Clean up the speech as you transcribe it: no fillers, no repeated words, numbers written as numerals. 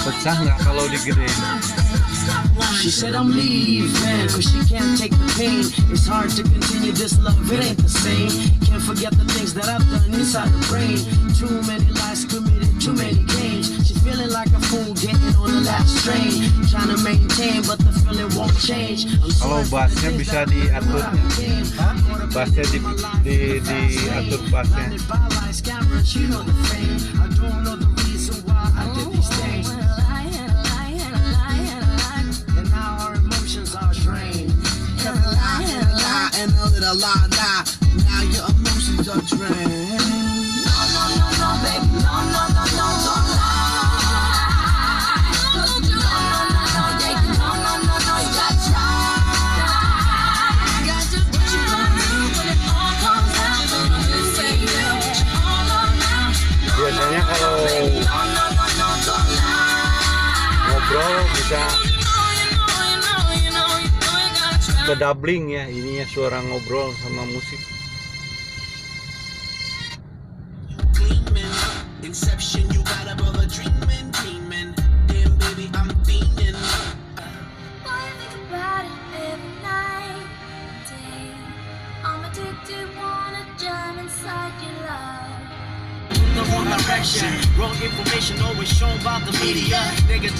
Pecah nggak kalau digedein? She said I'm leaving, cause she can't take the pain. It's hard to continue this love, it ain't the same. Can't forget the things that I've done inside her brain. Too many lies committed, too many games. She's feeling like a fool getting on the last train. Trying to maintain, but the feeling won't change. Kalau bassnya bisa diatur, bassnya diatur bassnya. And know that I lie. Now your emotions are drained. No, baby, no, don't lie. No, you gotta try. What you gonna do when it all comes out? Biasanya kalau ngobrol bisa ke doubling ya, ininya suara ngobrol sama musik. Inception, you got a brother dreaming. Damn baby, I'm fiending. Boy, I think about it every night, day. I'm addicted, wanna jump inside your love. The wrong direction, wrong information always shown by the media. Nigga.